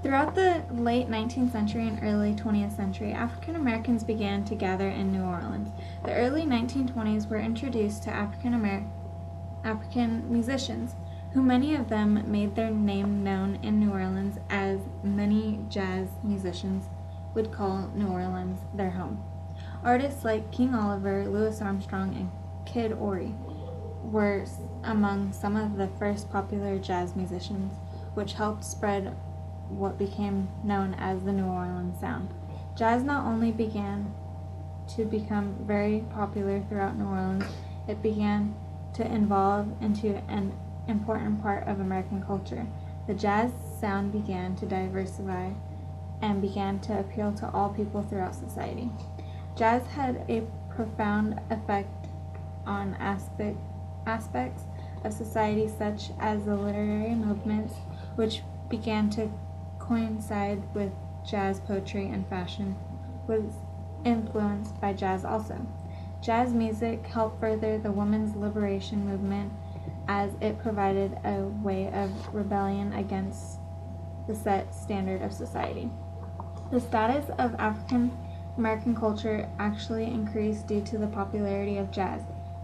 Throughout the late 19th century and early 20th century, African Americans began to gather in New Orleans. The early 1920s were introduced to African musicians, who many of them made their name known in New Orleans, as many jazz musicians would call New Orleans their home. Artists like King Oliver, Louis Armstrong, and Kid Ory were among some of the first popular jazz musicians, which helped spread what became known as the New Orleans sound. Jazz not only began to become very popular throughout New Orleans, it began to evolve into an important part of American culture. The jazz sound began to diversify and began to appeal to all people throughout society. Jazz had a profound effect on aspects of society, such as the literary movements, which began to coincide with jazz poetry, and fashion was influenced by jazz also. Jazz music helped further the women's liberation movement, as it provided a way of rebellion against the set standard of society. The status of African American culture actually increased due to the popularity of jazz,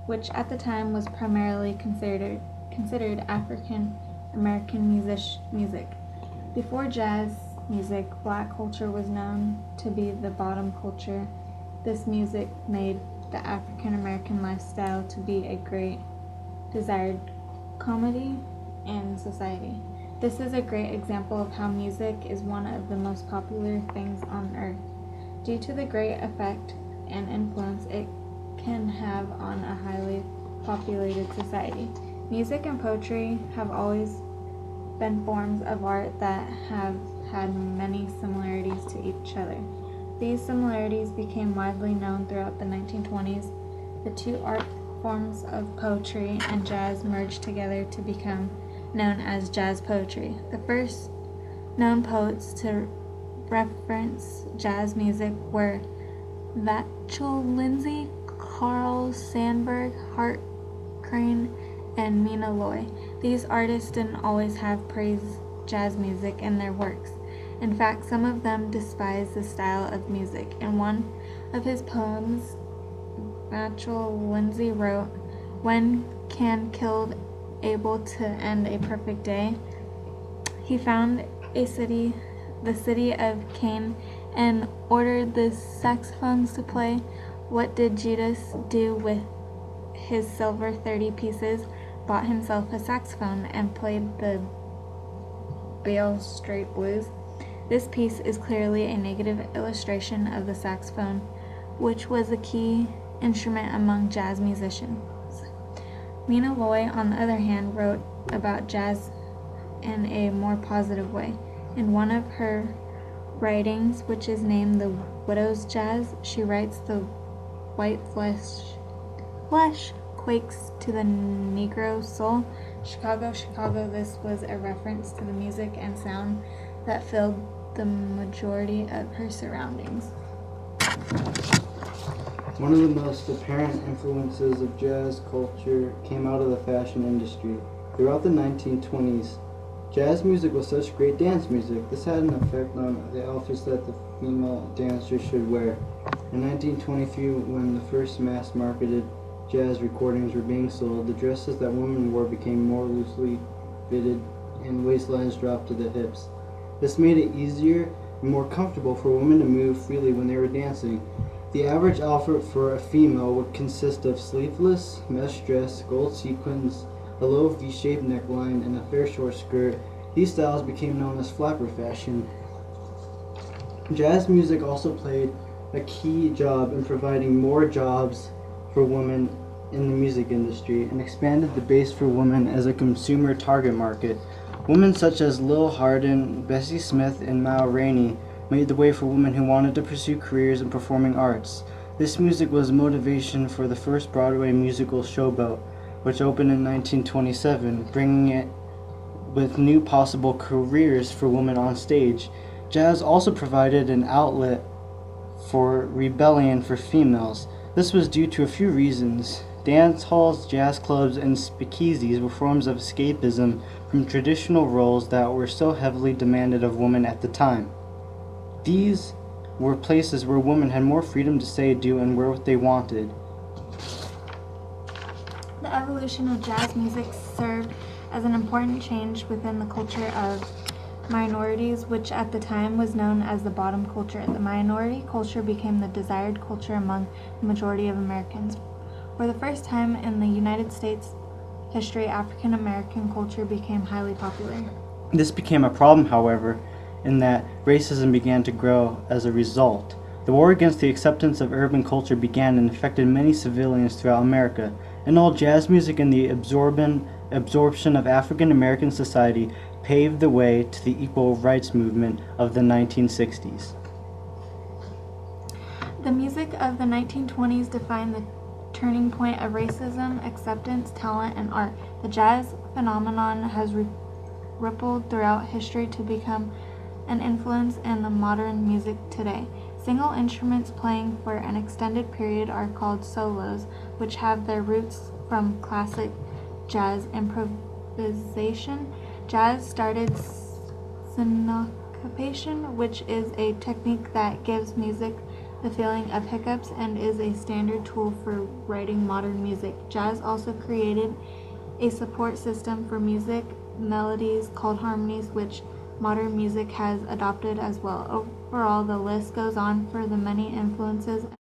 which at the time was primarily considered African American music. Before jazz music, black culture was known to be the bottom culture. This music made the African American lifestyle to be a great desired commodity in society. This is a great example of how music is one of the most popular things on earth, due to the great effect and influence it can have on a highly populated society. Music and poetry have always been forms of art that have had many similarities to each other. These similarities became widely known throughout the 1920s. The two art forms of poetry and jazz merged together to become known as jazz poetry. The first known poets to reference jazz music were Vachel Lindsay, Carl Sandburg, Hart Crane, and Mina Loy. These artists didn't always have praised jazz music in their works. In fact, some of them despised the style of music. In one of his poems, Vachel Lindsay wrote, "When can killed able to end a perfect day? He found the city of Cain, and ordered the saxophones to play. What did Judas do with his silver 30 pieces? Bought himself a saxophone and played the Beale Street Blues." This piece is clearly a negative illustration of the saxophone, which was a key instrument among jazz musicians. Mina Loy, on the other hand, wrote about jazz in a more positive way. In one of her writings, which is named The Widow's Jazz, she writes, "The white flesh quakes to the Negro soul. Chicago, Chicago." This was a reference to the music and sound that filled the majority of her surroundings. One of the most apparent influences of jazz culture came out of the fashion industry. Throughout the 1920s, jazz music was such great dance music. This had an effect on the outfits that the female dancers should wear. In 1923, when the first mass-marketed jazz recordings were being sold, the dresses that women wore became more loosely fitted and waistlines dropped to the hips. This made it easier and more comfortable for women to move freely when they were dancing. The average outfit for a female would consist of sleeveless mesh dress, gold sequins, a low V-shaped neckline, and a fair short skirt. These styles became known as flapper fashion. Jazz music also played a key job in providing more jobs for women in the music industry and expanded the base for women as a consumer target market. Women such as Lil Hardin, Bessie Smith, and Mal Rainey made the way for women who wanted to pursue careers in performing arts. This music was motivation for the first Broadway musical Showboat, which opened in 1927, bringing it with new possible careers for women on stage. Jazz also provided an outlet for rebellion for females. This was due to a few reasons. Dance halls, jazz clubs, and speakeasies were forms of escapism from traditional roles that were so heavily demanded of women at the time. These were places where women had more freedom to say, do, and wear what they wanted. The evolution of jazz music served as an important change within the culture of minorities, which at the time was known as the bottom culture. The minority culture became the desired culture among the majority of Americans. For the first time in the United States history, African American culture became highly popular. This became a problem, however, in that racism began to grow as a result. The war against the acceptance of urban culture began and affected many civilians throughout America. In all, jazz music and the absorption of African American society paved the way to the equal rights movement of the 1960s. The music of the 1920s defined the turning point of racism, acceptance, talent, and art. The jazz phenomenon has rippled throughout history to become an influence in the modern music today. Single instruments playing for an extended period are called solos, which have their roots from classic jazz improvisation. Jazz started syncopation, which is a technique that gives music the feeling of hiccups and is a standard tool for writing modern music. Jazz also created a support system for music melodies called harmonies, which modern music has adopted as well. Overall, the list goes on for the many influences